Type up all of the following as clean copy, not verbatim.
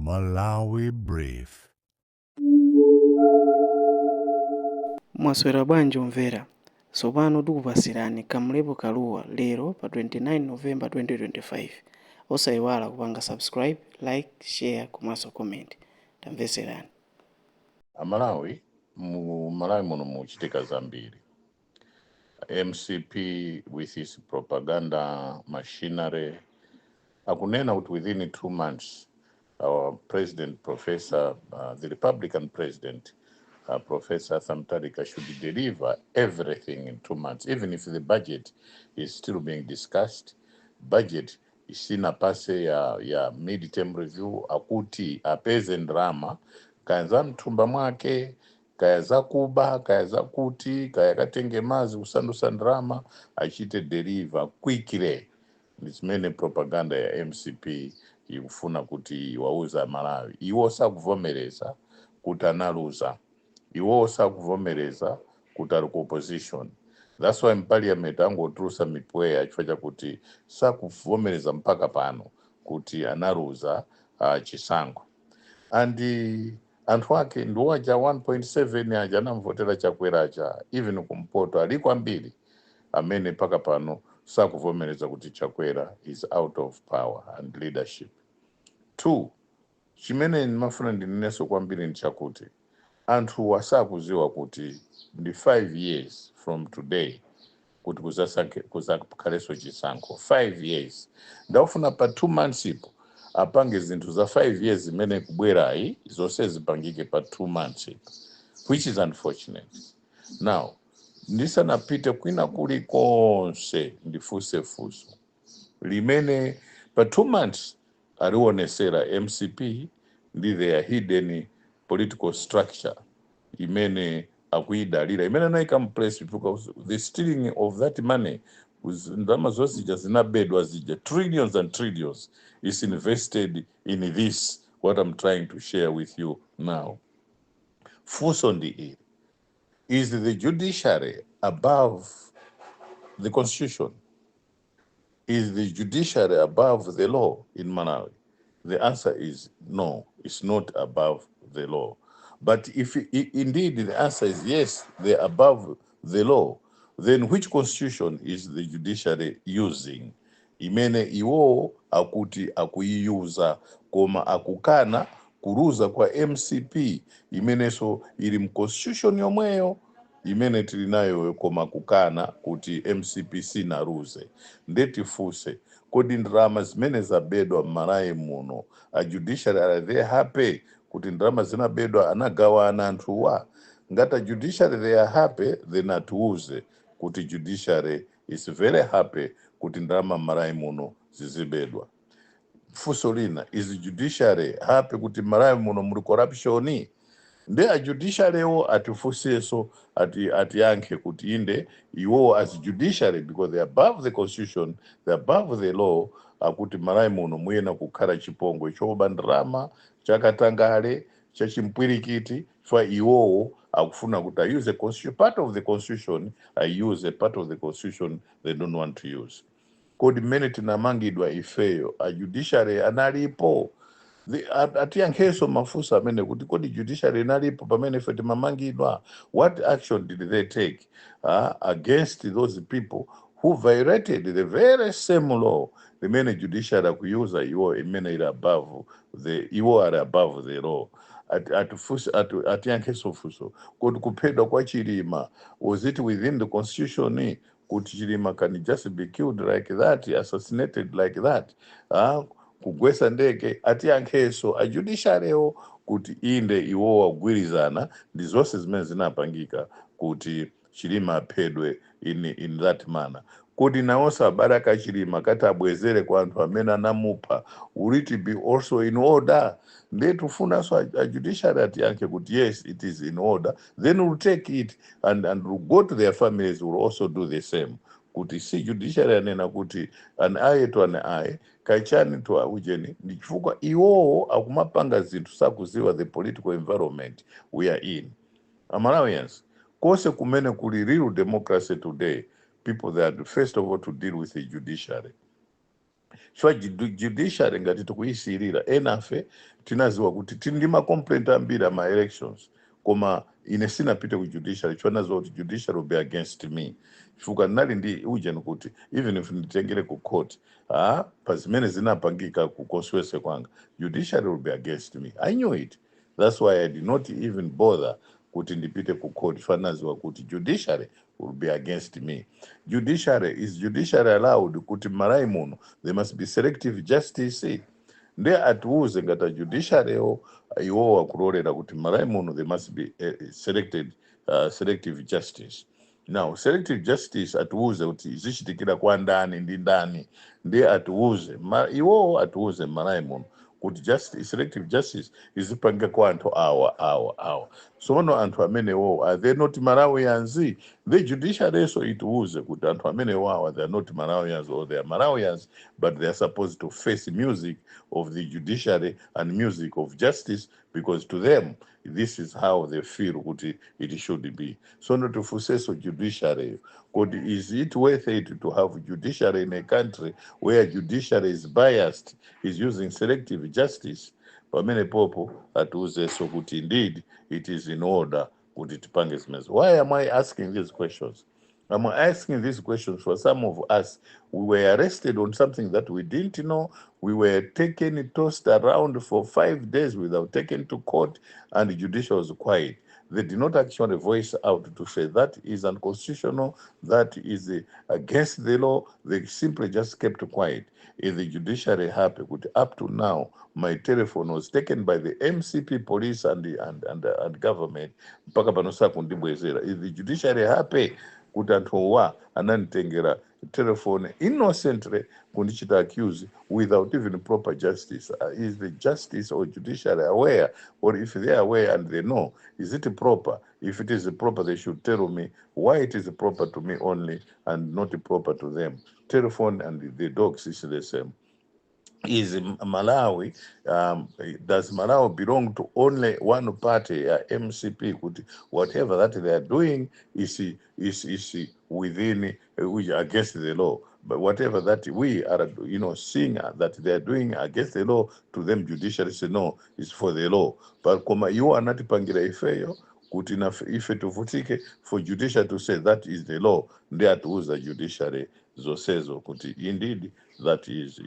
Malawi Brief. Mwaswera bwanji omvera. Tsopano tikupasirani kamlepo kaluwa lero pa 29 November 2025. Osayiwala kupanga subscribe, like, share komanso comment. Tamveserani. Malawi muno mukuchitika zambiri. MCP with his propaganda machinery akunena kuti within 2 months our president professor the Republican president Professor Thamtarika should deliver everything in 2 months, even if the budget is still being discussed. Budget isina pase ya mid-term review akuti apeze ndrama kaya za mthumba mwake, kaya za kuba, kaya za kuti, kaya katenge mazi kusandusa ndrama achite deliver quickly. Ndizimene propaganda ya MCP ikufuna kuti wauza Malawi. Iwo sakuvomereza kuti analuza. Iwo sakuvomereza kuti ari ku opposition. That's why parliament angotulusa mipweya chifukwa chakuti sakuvomereza mpaka pano kuti analuza chisankho. And anthu ake ndiwo aja 1.7 aja anamvotera Chakwera aja even kumpoto ali kwambiri amene mpaka pano sakuvomereza kuti Chakwera is out of power and leadership. 2, chimene ndimafuna ndineneso kwambiri ndichakuti anthu wasakuziwa kuti ndi 5 years from today kuti kuzakhaleso chisankho. 5 years. Ndafuna pa 2 months ipo apange zinthu za 5 years zimene kubwerayi zonse zipangike pa 2 months ipo, which is unfortunate. Now, ndisanapite kwina kulikonse ndifunse funso limene pa 2 months alionesera MCP ndi their hidden political structure imene akuidalira imene anaika mplace because the stealing of that money ndalama zonse zinabedwa zija trillions and trillions is invested in this what I'm trying to share with you now. Funso ndi ili: is the judiciary above the constitution? Is the judiciary above the law in Malawi? The answer is no, it's not above the law. But if indeed the answer is yes, they're above the law, then which constitution is the judiciary using? Imene iwo akuti akuiyuza koma akukana kuruza kwa MCP imeneso ili mconstitution yomweyo imene tilinayo koma kukana kuti MCP sinaruze. Ndetifunse kodi ndrama zimene zabedwa m'Malawi muno a judiciary are they happy kuti ndrama zinabedwa anagawana anthuwa? Ngati a judiciary they are happy then atiuze kuti judiciary is very happy kuti ndrama m'Malawi muno zizibedwa. Funso lina, is judiciary happy kuti m'Malawi muno muli corruption? Nde a judiciary wo atifunseso atiyankhe kuti inde iwo as judiciary because they are above the constitution, they are above the law, akuti Malawi muno muyena kukhala chipongwe choba ndrama chakatangale chachimpwirikiti chifukwa iwowo akufuna kuti I use a constitution, part of the constitution I use, a part of the constitution they don't want to use. Kodi mmene tinamangidwa ifeyo a judiciary analipo? Atiyankheso mafunso amene kuti kodi judiciary inalipo pamene ife timamangidwa? What action did they take against those people who violated the very same law limene judiciary akuyuza iwo imene ili above iwo are above the law? Atiyankheso funso kodi kuphedwa kwa Chilima, was it within the constitution kuti Chilima can just be killed like that, assassinated like that? Kugwesa ndeke atiyankheso a judiciary kuti inde iwo wagwirizana ndi zonse zimene zinapangika kuti Chilima aphedwe in that manner. Kodi nawonso abaraka Chilima kati abwezere kwa anthu amene anamupha, will it be also in order? Ndetufunanso a judiciary atiyankhe kuti yes, it is in order, then we'll take it and we'll go to their families, will also do the same. Kuti si judiciary anena kuti an eye to an eye, kaichani to ujeni, ndi chifukwa iwowo akumapanga zinthu sakuziwa the political environment we are in. Malawians, kose kumene kuli real democracy today, people that first of all to deal with the judiciary. chifukwa judiciary ngati tikuisirira enafe tinaziwa kuti tili ndi macomplaint ambiri ama elections koma ine sinapite ku judiciary chifukwa naziwa kuti judiciary will be against me chifukwa ndinali ndi ujeni kuti even if nditengere ku court pa zimene zinapangika ku constituency kwanga judiciary will be against me. I knew it. That's why I did not even bother kuti ndipite ku court chifukwa naziwa kuti judiciary will be against me. Judiciary allowed kuti Malawi muno there must be selective justice. Nde atiuze ngati judiciary iwo wakulolera kuti Malawi muno there must be selective justice. Now selective justice atiuze kuti zichitikira kwa ndani ndi ndani, ndiye atiuze iwo atiuze Malawi muno kuti selective justice izipanga kwa anthu awa. Sono anthu amene are they not Malawians? The judiciary so itiuze kuti anthu amene they are not Malawians, or they are Malawians but they are supposed to face music of the judiciary and music of justice, because to them this is how they feel kuti it should be. So not to force judiciary. Is it worth it to have judiciary in a country where judiciary is biased, is using selective justice? Pamene popo atuze so kuti indeed it is in order kuti tipange zimezo. Why am I asking these questions? I'm asking these questions for some of us. We were arrested on something that we didn't know. We were tossed around for 5 days without taken to court, and the judicial was quiet. They did not actually voice out to say that is unconstitutional, that is against the law. They simply just kept quiet. Is the judiciary happy? Up to now, my telephone was taken by the MCP police and government. Is the judiciary happy? Kuti anthu ananditengera telephone innocently kundichita accuse without even proper justice. Is the justice or judiciary aware? Or if they are aware and they know, is it proper? If it is proper, they should tell me why it is proper to me only and not proper to them. Telephone and the dogs is the same. Is Malawi, does Malawi belong to only one party, MCP? Whatever that they are doing is within, against the law. But whatever that we are, seeing that they are doing against the law, to them judiciary say no, it's for the law. But koma you are not pangira ifeyo, kuti ife tuvutike for judiciary to say that is the law, ndiye atiuza judiciary zosezo kuti indeed that is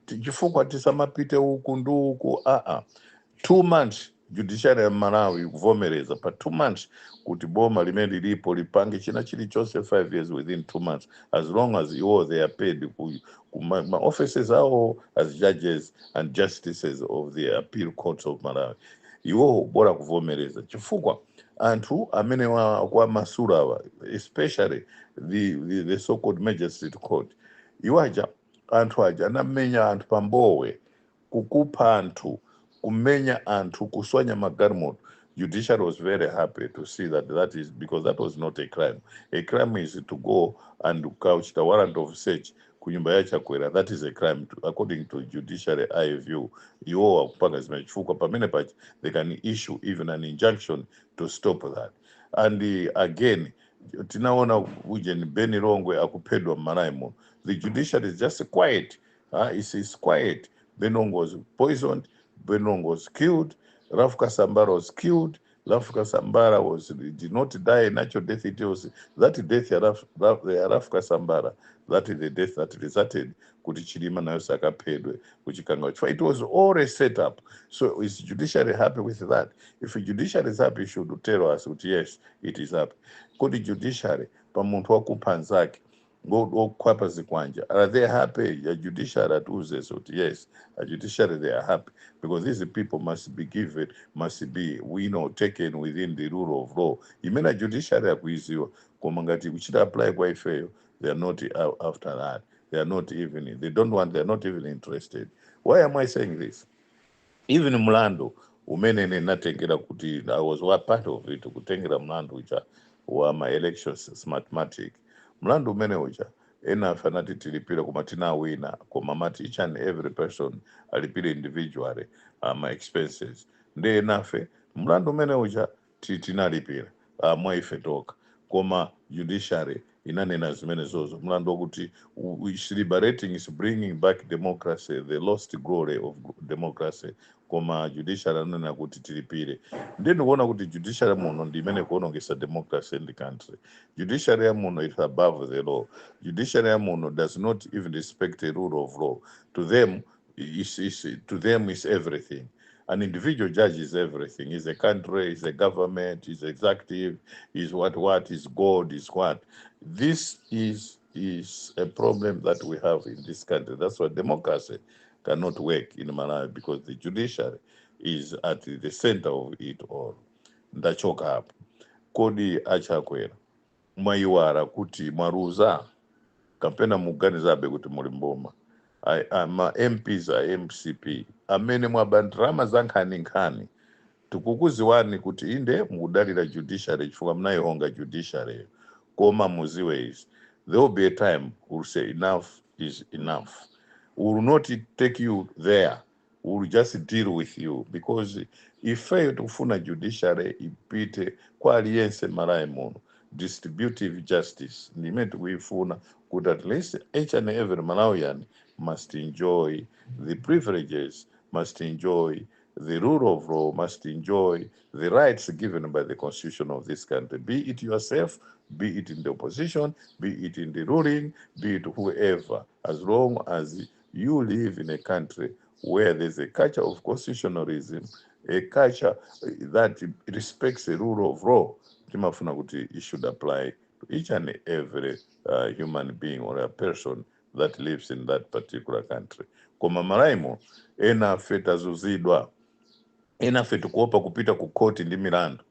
chifukwa tisamapite uku nduku 2 months judiciary ya Malawi kuvomereza pa 2 months kuti boma limene lilipo lipange china chilichonse 5 years within 2 months, as long as they are paid ma offices ao as judges and justices of the appeal courts of Malawi. Iwo bora kuvomereza chifukwa anthu amene kwa masura especially the so-called magistrate court iwaja anthu aja anamenya anthu pambowe, kukupha anthu, kumenya anthu, kuswanya magalimoto. Judiciary was very happy to see that is because that was not a crime. A crime is to go and couch the warrant of search kunyumba ya Chakwera. That is a crime according to judiciary eye view. Iwo wakupanga zimechifukwa pamene pachi they can issue even an injunction to stop that. And again tinaona ujeni Beni Longwe akupedwa Malawi. The judiciary is just quiet. It's quiet. Benong was poisoned. Benong was killed. Rafka Sambara was killed. Rafka Sambara did not die a natural death. It was that death Rafka Sambara. That is the death that resulted kuti Chilima na Yosaka pedwe kuchikanga. It was all a setup. So is judiciary happy with that? If a judiciary is happy, should tell us that yes, it is happy. Kodi judiciary pamuntu wakupha nzake kwapa zikwanja, are they happy? A judiciary atuze so yes, a judiciary they are happy because these people must be given, must be taken within the rule of law. Imena judiciary akuiziwa komangati kuchita apply kwa ifeyo, they are not after that. They are not even, they don't want, they are not even interested. Why am I saying this? Even mlando umenene natengera kuti I was part of it kutengera mlando ucha wa my elections smartmatic. Mlandu umene ucha ena anati tilipira kumatina wina komamati each and every person alipira individually my expenses nde enafe mlandu umene ucha tinalipira mwaife toka koma judiciary inanena zimene zozo mlandu wakuti is liberating, is bringing back democracy, the lost glory of democracy, koma judiciary ananena kuti tilipire. Ndiye ndikuona kuti judiciary muno ndi imene kuonongesa democracy in the country. Judiciary ya muno is above the law. Judiciary ya muno does not even respect the rule of law. To them is everything. An individual judge is everything. Is a country, is a government, is executive, is what, is God, is what. This is a problem that we have in this country. That's why democracy cannot work in Malawi, because the judiciary is at the center of it all. Ndachoka hapo. Kodi achakwera. Mwaiwara kuti mwaruza kapena muganizabe kuti muli mboma. Ma MPs a MCP amene mwabandirama za nkhani tikukuziwani kuti inde mukudalira judiciary chifukwa mnayihonga judiciary, koma muziwe izi, there will be a time we'll say enough is enough. We will not take you there, we will just deal with you, because ifeyo tikufuna judiciary ipite kwa aliyense Malawi muno. Distributive justice ndimene tikuyifuna kuti at least each and every Malawian must enjoy the privileges, must enjoy the rule of law, must enjoy the rights given by the constitution of this country, be it yourself, be it in the opposition, be it in the ruling, be it whoever, as long as you live in a country where there's a culture of constitutionalism, a culture that respects the rule of law. Timafuna kuti it should apply to each and every human being or a person that lives in that particular country. Koma Malawi ena feta zuzidwa, ena fetu kuopa kupita ku koti ndi milandu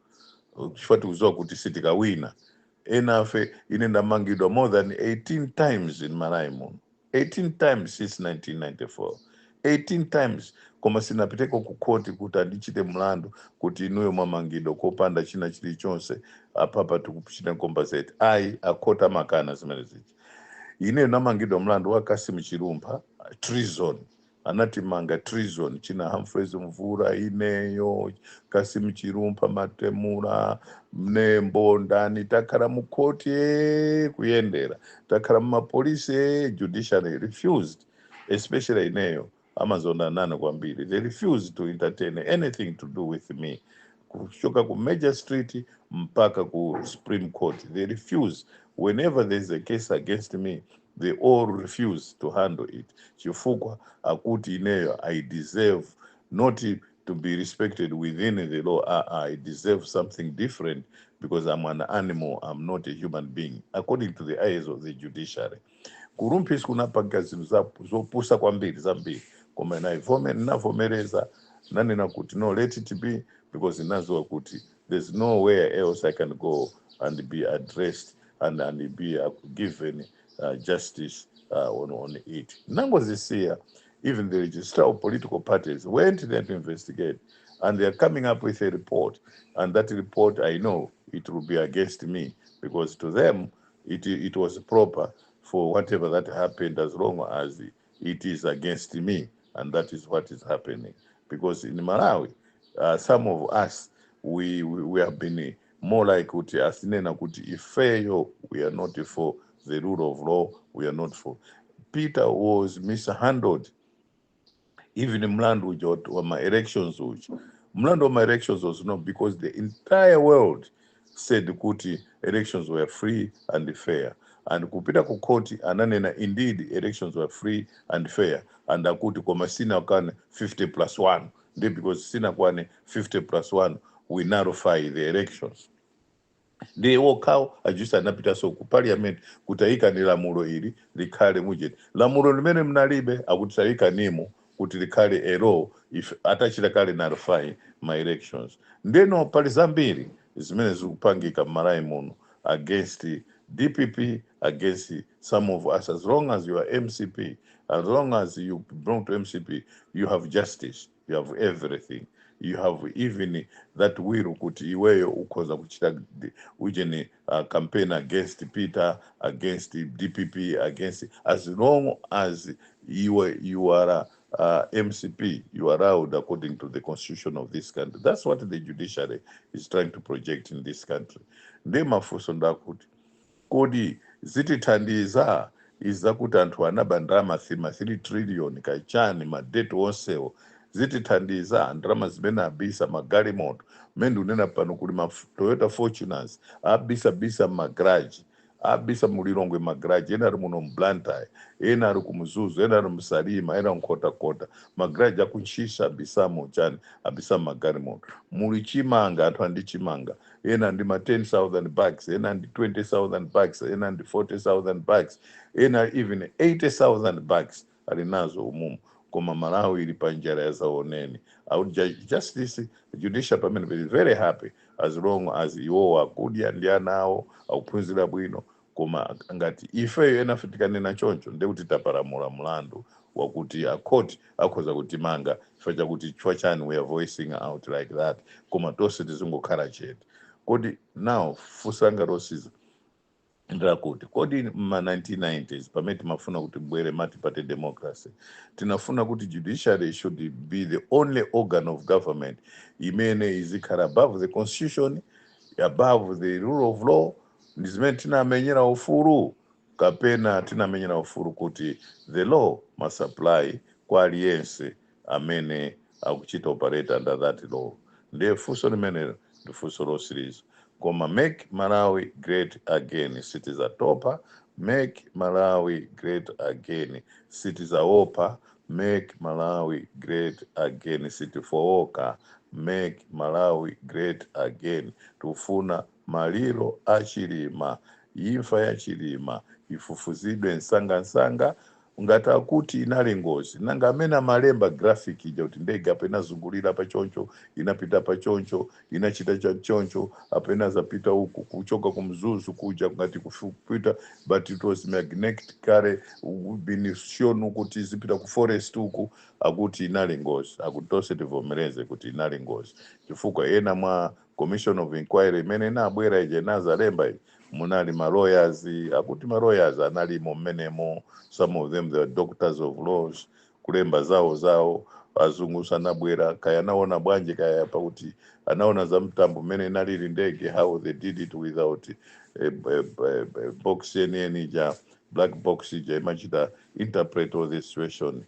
chifukwa tikuziwa kuti sitikawina. Ena fe inenda mangidwa more than 18 times in Malawi muno, 18 times since 1994, 18 times. Koma sinapiteko ku koti kuti andichite mlandu kuti inuyo mwamangidwa kopanda china chilichonse apapa tikuchita compensate. Ayi akota makana zimene zichi. Ineyo namangidwa mlandu wa Kasimu Chilumba, treason, anatimanga treason, china Humphreys Mvura ineyo, Kasimu Chilumba, Matemura, Mnembo, ndani takhala mukoti kuyendera, takhala mumapolisi, judiciary refused, especially ineyo Amazon nana kwambiri, they refused to entertain anything to do with me. Kuchoka ku Major Street mpaka ku Supreme Court, they refuse. Whenever there's a case against me, they all refuse to handle it. Chifukwa akuti ineyo I deserve not to be respected within the law. I deserve something different because I'm an animal, I'm not a human being, according to the eyes of the judiciary. Kurumpisi kunapanga zinthu zopusa kwambiri zambiri, koma navomereza nanena kuti no, let it be, because inaziwa kuti there's nowhere else I can go and be addressed and be given justice on it. Nangozisiya, even the registrar of political parties went there to investigate, and they're coming up with a report, and that report, I know it will be against me, because to them it was proper for whatever that happened, as long as it is against me, and that is what is happening. Because in Malawi, some of us, we have been more like kuti asinena kuti ifeyo, we are not for the rule of law, we are not for. Peter was mishandled, even mlandu uja wa my elections uja. Mlandu wa my elections was not, because the entire world said kuti elections were free and fair, and kupita ku koti ananena indeed elections were free and fair, and akuti koma sina kwane 50+1, ndi because sina kwane 50+1 we nullify the elections. Ndi wokawo ajusa anapita so ku parliament kutayika ni lamulo ili likhale mujeti. Lamulo limene mnalibe akutayika nimo kuti likhale a law if atachita kale nullify my elections. Ndeno pali zambiri zimene zikupangika Malawi muno against DPP, against some of us. As long as you are MCP, as long as you belong to MCP, you have justice, you have everything. You have even that will kuti iweyo ukoza kuchita ujeni campaign against Peter, against DPP, against, as long as you are MCP, you are allowed according to the constitution of this country. That's what the judiciary is trying to project in this country. Ndema fuso ndakuti kodi zitithandiza izakuti anthu anaba ndalama 3 trillion kaichani madeti onsewo zitithandiza ndalama zimene abisa magalimoto mmene unena pano kuli ma Toyota Fortuners abisa magaraji abisa mulilongwe magaraji ena ali muno mblantyre ena ali kumuzuzu ena ali msalima ena nkhotakota magaraji akuntchisa abisamo chani abisa magalimoto muli chimanga anthu andi chimanga ena ndi ma 10,000 bucks ena ndi 20,000 bucks ena ndi 40,000 bucks ena even 80,000 bucks ali nazo umumu koma Malawi ili panjira yazaoneni. I would just this judicial pamene be very happy as long as iwo akudya ndi anawo akuphunzira bwino koma ngati ife ena fitikanena choncho ndekuti taparamula mlandu wakuti akoti akhoza kutimanga chifukwa chakuti chifukwa chani we are voicing out like that koma tonse tizingokhala chete kodi now fusanga rosiza ndakuti kodi ma 1990s pamene timafuna kuti bwere matipate democracy tinafuna kuti judiciary should be the only organ of government imene izikhala above the constitution above the rule of law ndi zimene tinamenyera ufulu kapena tinamenyera ufulu kuti the law must apply kwa aliyense amene akuchita operate under that law ndiye funso limene ndi funso losiriza koma make Malawi great again sitizatopa make Malawi great again sitizaopa make Malawi great again sitifowoka make Malawi great again tufuna maliro achilima imfa ya chilima ifufuzidwe nsanga ngati akuti inali ngozi nanga amene amalemba graphic ija kuti ndege apa inazungulira pachoncho inapita pachoncho inachita chachoncho apa inazapita uku kuchoka kumzuzu kuja ngati kupita but it was magnetically been shown kuti zipita ku forest uku akuti inali ngozi akutose tivomereze kuti inali ngozi chifukwa ena mwa commission of inquiry imene inabwera ije nazalemba munali ma lawyers akuti ma lawyers analimo mmenemo some of them they are doctors of laws kulemba zawo azungu sanabwera kaya anaona bwanje kaya pakuti anaona za mtambo mmene inalili ndege how they did it without a box yeniyeni ja black box ija imachita interpret all this situation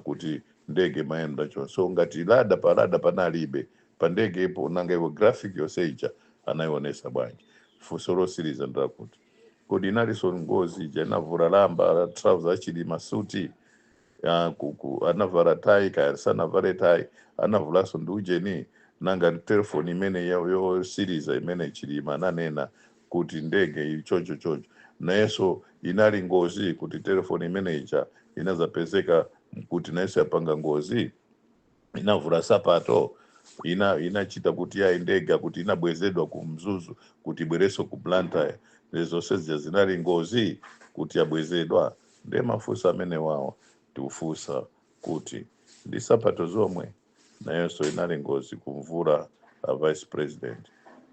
kuti ndege mayenda choncho so ngati lada panalibe pa ndege ipo nanga iwo graphic yonse ija anaionesa bwanje funso losiriza ndakuti kodi inalinso ngozi ija inavula lamba trouser achilima suti anavala tai kaya sanavale tai anavulaso ndi ujeni nanga telefoni imene yosiriza imene ichilima ananena kuti ndege ichoncho nayeso inali ngozi kuti telefoni imene ija inazapezeka kuti nayeso yapanga ngozi inavula sapato inachita kuti ya ndege kuti inabwezedwa kumzuzu kuti ibwereso ku Blantyre lezonse zinali ngozi kuti yabwezedwa ndiye mafunso amene wawo tiufusa kuti ndi sapato zomwe nayonso inali ngozi kumvula vice president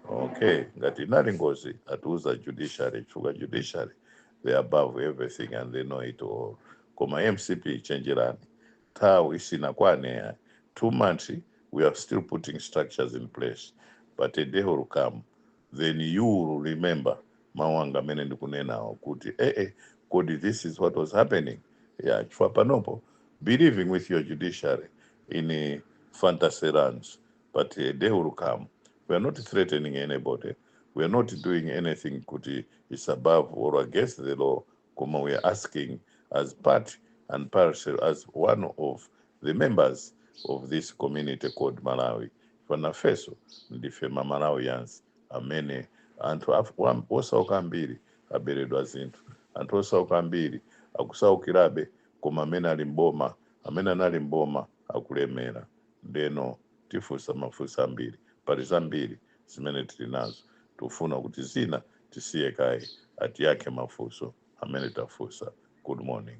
okay ngati inali ngozi atiuza judiciary chifukwa judiciary they are above everything and they know it all koma MCP chenjerani nthawi isinakwane 2 months we are still putting structures in place but a day will come then you will remember mawanga amene ndikunenawo kuti kodi this is what was happening chifukwa panopo believing with your judiciary in fantasy lands but a day will come we are not threatening anybody we are not doing anything kuti is above or against the law koma we are asking as part and parcel as one of the members of this community called Malawi panafeso ndife Malawians amene anthu osauka mbiri aberedwa zinthu anthu osauka mbiri akusaukirabe koma amene ali mboma amene anali mboma akulemera ndeno tifusa mafusa ambiri pali zambiri zimene tili nazo tufuna kuti zina tisiye kaye ati yake mafuso amene tafusa good morning